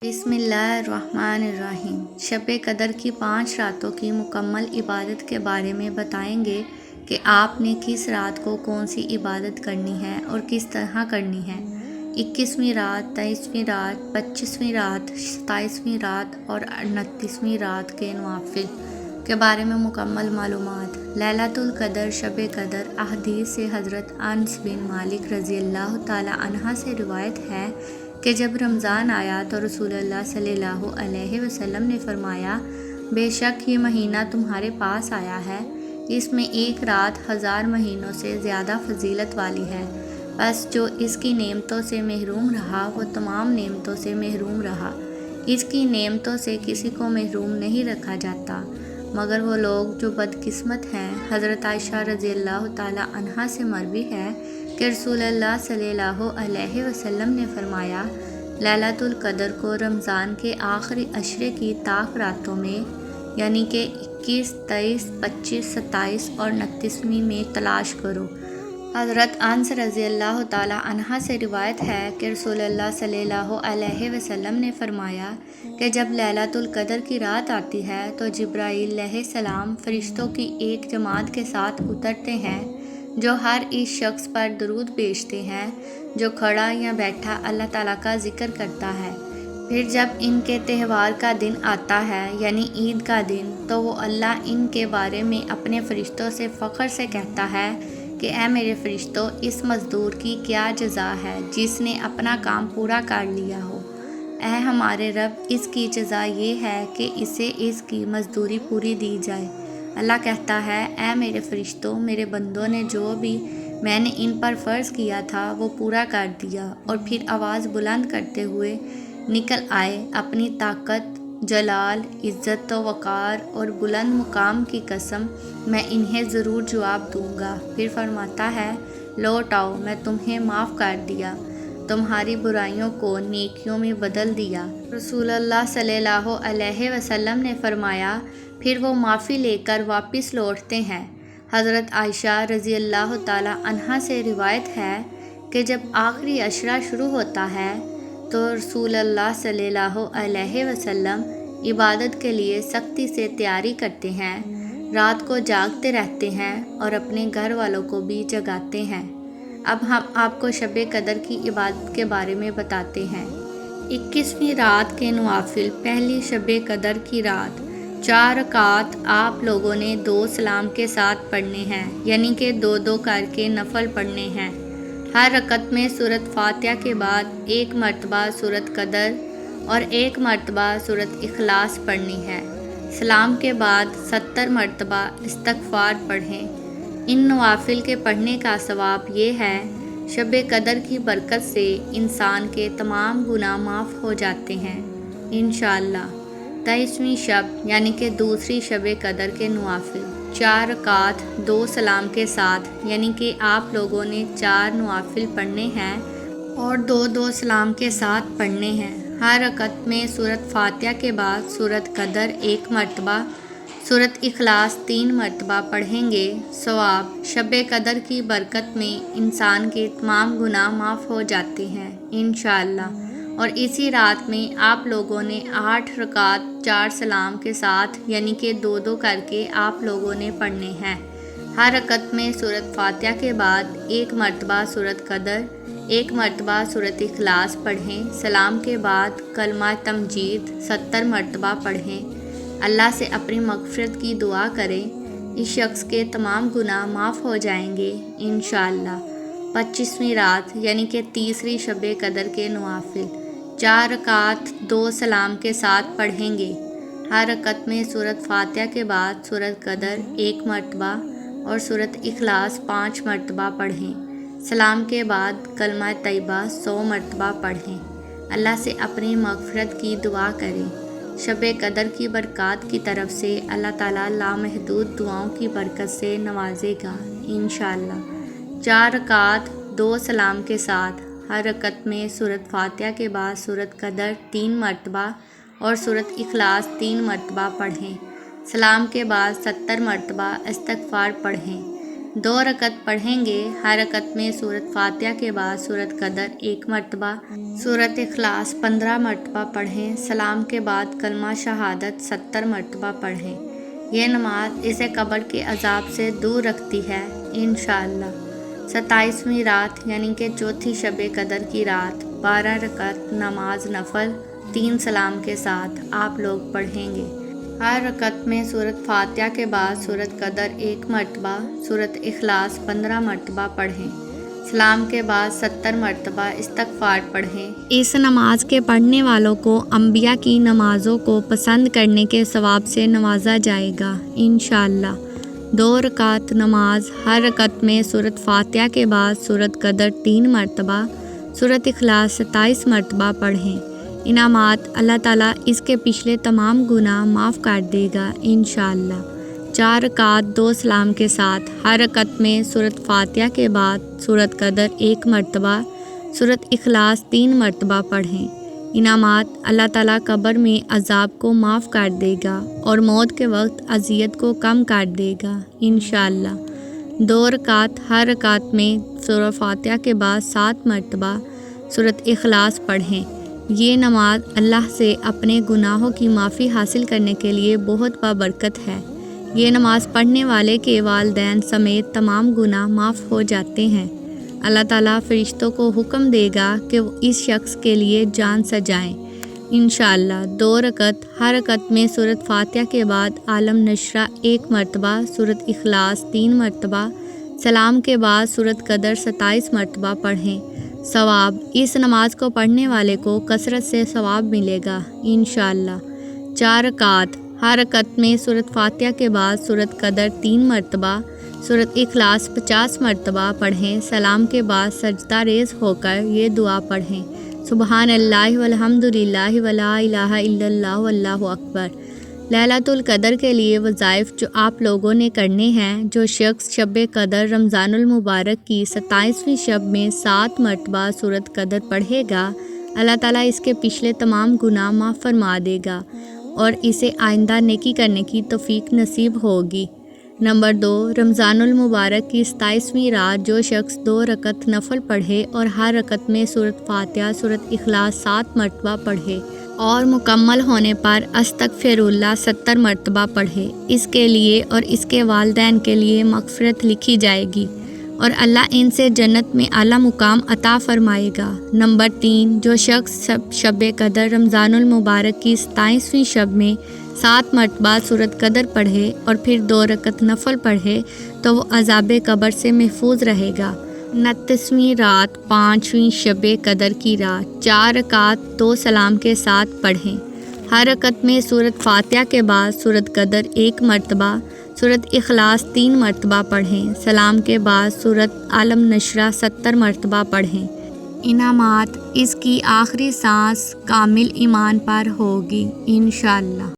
بسم اللہ الرحمن الرحیم۔ شب قدر کی 5 راتوں کی مکمل عبادت کے بارے میں بتائیں گے کہ آپ نے کس رات کو کون سی عبادت کرنی ہے اور کس طرح کرنی ہے۔ 21ویں رات، 23ویں رات، 25ویں رات، 27ویں رات اور 29ویں رات کے نوافل کے بارے میں مکمل معلومات۔ لیلۃ القدر، شب قدر، احادیث سے حضرت انس بن مالک رضی اللہ تعالی عنہ سے روایت ہے کہ جب رمضان آیا تو رسول اللہ صلی اللہ علیہ وسلم نے فرمایا، بے شک یہ مہینہ تمہارے پاس آیا ہے، اس میں ایک رات 1000 مہینوں سے زیادہ فضیلت والی ہے، بس جو اس کی نعمتوں سے محروم رہا وہ تمام نعمتوں سے محروم رہا۔ اس کی نعمتوں سے کسی کو محروم نہیں رکھا جاتا مگر وہ لوگ جو بدقسمت ہیں۔ حضرت عائشہ رضی اللہ تعالی عنہا سے مروی ہے کہ رسول اللہ صلی اللہ علیہ وسلم نے فرمایا، لیلۃ القدر کو رمضان کے آخری عشرے کی طاق راتوں میں یعنی کہ 21، 23، 25، 27 اور 29ویں میں تلاش کرو۔ حضرت انس رضی اللہ تعالی عنہ سے روایت ہے کہ رسول اللہ صلی اللہ علیہ وسلم نے فرمایا کہ جب لیلۃ القدر کی رات آتی ہے تو جبرائیل علیہ السلام فرشتوں کی ایک جماعت کے ساتھ اترتے ہیں جو ہر اس شخص پر درود بھیجتے ہیں جو کھڑا یا بیٹھا اللہ تعالیٰ کا ذکر کرتا ہے۔ پھر جب ان کے تہوار کا دن آتا ہے یعنی عید کا دن تو وہ اللہ ان کے بارے میں اپنے فرشتوں سے فخر سے کہتا ہے کہ اے میرے فرشتوں، اس مزدور کی کیا جزا ہے جس نے اپنا کام پورا کر لیا ہو۔ اے ہمارے رب، اس کی جزا یہ ہے کہ اسے اس کی مزدوری پوری دی جائے۔ اللہ کہتا ہے، اے میرے فرشتوں، میرے بندوں نے جو بھی میں نے ان پر فرض کیا تھا وہ پورا کر دیا، اور پھر آواز بلند کرتے ہوئے نکل آئے، اپنی طاقت، جلال، عزت و وقار اور بلند مقام کی قسم، میں انہیں ضرور جواب دوں گا۔ پھر فرماتا ہے، لوٹ آؤ، میں تمہیں معاف کر دیا، تمہاری برائیوں کو نیکیوں میں بدل دیا۔ رسول اللہ صلی اللہ علیہ وسلم نے فرمایا، پھر وہ معافی لے کر واپس لوٹتے ہیں۔ حضرت عائشہ رضی اللہ تعالی عنہا سے روایت ہے کہ جب آخری عشرہ شروع ہوتا ہے تو رسول اللہ صلی اللہ علیہ وسلم عبادت کے لیے سختی سے تیاری کرتے ہیں، رات کو جاگتے رہتے ہیں اور اپنے گھر والوں کو بھی جگاتے ہیں۔ اب ہم آپ کو شب قدر کی عبادت کے بارے میں بتاتے ہیں۔ 21ویں رات کے نوافل۔ پہلی شب قدر کی رات 4 رکعات آپ لوگوں نے 2 سلام کے ساتھ پڑھنے ہیں، یعنی کہ 2 کر کے نفل پڑھنے ہیں۔ ہر رکعت میں سورۃ فاتحہ کے بعد 1 مرتبہ سورۃ قدر اور 1 مرتبہ سورۃ اخلاص پڑھنی ہے۔ سلام کے بعد 70 مرتبہ استغفار پڑھیں۔ ان نوافل کے پڑھنے کا ثواب یہ ہے، شب قدر کی برکت سے انسان کے تمام گناہ معاف ہو جاتے ہیں انشاءاللہ۔ 23ویں شب یعنی کہ دوسری شب قدر کے نوافل۔ 4 رکعات 2 سلام کے ساتھ، یعنی کہ آپ لوگوں نے 4 نوافل پڑھنے ہیں اور 2 سلام کے ساتھ پڑھنے ہیں۔ ہر رکعت میں سورۃ فاتحہ کے بعد سورۃ قدر 1 مرتبہ، سورۃ اخلاص 3 مرتبہ پڑھیں گے۔ ثواب: شب قدر کی برکت میں انسان کے تمام گناہ معاف ہو جاتے ہیں انشاءاللہ، اور اسی رات میں آپ لوگوں نے 8 رکعات 4 سلام کے ساتھ، یعنی کہ 2 کر کے آپ لوگوں نے پڑھنے ہیں۔ ہر رکعت میں سورۃ فاتحہ کے بعد 1 مرتبہ سورۃ قدر، 1 مرتبہ سورۃ اخلاص پڑھیں۔ سلام کے بعد کلمہ تمجید 70 مرتبہ پڑھیں۔ اللہ سے اپنی مغفرت کی دعا کریں، اس شخص کے تمام گناہ معاف ہو جائیں گے انشاءاللہ۔ 25ویں رات یعنی کہ تیسری شب قدر کے نوافل۔ 4 رکعات 2 سلام کے ساتھ پڑھیں گے۔ ہر رکعت میں سورۃ فاتحہ کے بعد سورۃ قدر 1 مرتبہ اور سورۃ اخلاص 5 مرتبہ پڑھیں۔ سلام کے بعد کلمہ طیبہ 100 مرتبہ پڑھیں۔ اللہ سے اپنی مغفرت کی دعا کریں۔ شب قدر کی برکات کی طرف سے اللہ تعالیٰ لامحدود دعاؤں کی برکت سے نوازے گا انشاءاللہ۔ 4 رکعات 2 سلام کے ساتھ، ہر رکعت میں سورۃ فاتحہ کے بعد سورۃ قدر 3 مرتبہ اور سورۃ اخلاص 3 مرتبہ پڑھیں۔ سلام کے بعد 70 مرتبہ استغفار پڑھیں۔ 2 رکعت پڑھیں گے۔ ہر رکعت میں سورۃ فاتحہ کے بعد سورۃ قدر 1 مرتبہ، سورۃ اخلاص 15 مرتبہ پڑھیں۔ سلام کے بعد کلمہ شہادت 70 مرتبہ پڑھیں۔ یہ نماز اسے قبر کے عذاب سے دور رکھتی ہے انشاءاللہ۔ 27ویں رات یعنی کہ چوتھی شب قدر کی رات 12 رکعت نماز نفل 3 سلام کے ساتھ آپ لوگ پڑھیں گے۔ ہر رکعت میں سورۃ فاتحہ کے بعد سورۃ قدر 1 مرتبہ، سورۃ اخلاص 15 مرتبہ پڑھیں۔ سلام کے بعد 70 مرتبہ استغفار پڑھیں۔ اس نماز کے پڑھنے والوں کو انبیاء کی نمازوں کو پسند کرنے کے ثواب سے نوازا جائے گا انشاءاللہ۔ 2 رکعت نماز، ہر رکعت میں سورۃ فاتحہ کے بعد سورۃ قدر 3 مرتبہ، سورۃ اخلاص 27 مرتبہ پڑھیں۔ انعامات: اللہ تعالیٰ اس کے پچھلے تمام گناہ معاف کر دے گا انشاءاللہ۔ 4 رکعت 2 سلام کے ساتھ، ہر رکعت میں سورۃ فاتحہ کے بعد سورۃ قدر 1 مرتبہ، سورۃ اخلاص 3 مرتبہ پڑھیں۔ انعامات: اللہ تعالیٰ قبر میں عذاب کو معاف کر دے گا اور موت کے وقت اذیت کو کم کر دے گا انشاءاللہ۔ 2 رکعت، ہر رکعت میں سورۃ فاتحہ کے بعد 7 مرتبہ سورۃ اخلاص پڑھیں۔ یہ نماز اللہ سے اپنے گناہوں کی معافی حاصل کرنے کے لیے بہت بابرکت ہے۔ یہ نماز پڑھنے والے کے والدین سمیت تمام گناہ معاف ہو جاتے ہیں۔ اللہ تعالیٰ فرشتوں کو حکم دے گا کہ وہ اس شخص کے لیے جان سجائیں انشاءاللہ۔ 2 رکعت، ہر رکعت میں سورۃ فاتحہ کے بعد عالم نشرہ 1 مرتبہ، سورۃ اخلاص 3 مرتبہ، سلام کے بعد سورۃ قدر 27 مرتبہ پڑھیں۔ ثواب: اس نماز کو پڑھنے والے کو کثرت سے ثواب ملے گا انشاءاللہ۔ 4 رکعت، ہر رکعت میں سورۃ فاتحہ کے بعد سورۃ قدر 3 مرتبہ، سورۃ اخلاص 50 مرتبہ پڑھیں۔ سلام کے بعد سجدہ ریز ہو کر یہ دعا پڑھیں: سبحان اللہ والحمد للہ ولا الہ الا اللہ واللہ اکبر۔ لیلۃ القدر کے لیے وظائف جو آپ لوگوں نے کرنے ہیں: جو شخص شب قدر رمضان المبارک کی 27ویں شب میں 7 مرتبہ سورۃ قدر پڑھے گا، اللہ تعالیٰ اس کے پچھلے تمام گناہ معاف فرما دے گا اور اسے آئندہ نیکی کرنے کی توفیق نصیب ہوگی۔ نمبر 2، رمضان المبارک کی 27ویں رات جو شخص 2 رکعت نفل پڑھے اور ہر رکعت میں سورۃ فاتحہ، سورۃ اخلاص 7 مرتبہ پڑھے اور مکمل ہونے پر استغفر اللہ 70 مرتبہ پڑھے، اس کے لیے اور اس کے والدین کے لیے مغفرت لکھی جائے گی اور اللہ ان سے جنت میں اعلیٰ مقام عطا فرمائے گا۔ نمبر 3، جو شخص شب قدر رمضان المبارک کی 27ویں شب میں 7 مرتبہ سورۃ قدر پڑھے اور پھر 2 رکعت نفل پڑھے تو وہ عذاب قبر سے محفوظ رہے گا۔ 29ویں رات 5ویں شب قدر کی رات 4 رکعت 2 سلام کے ساتھ پڑھیں۔ ہر رکعت میں سورۃ فاتحہ کے بعد سورۃ قدر 1 مرتبہ، سورۃ اخلاص 3 مرتبہ پڑھیں۔ سلام کے بعد سورۃ عالم نشرہ 70 مرتبہ پڑھیں۔ انعامات: اس کی آخری سانس کامل ایمان پر ہوگی انشاءاللہ۔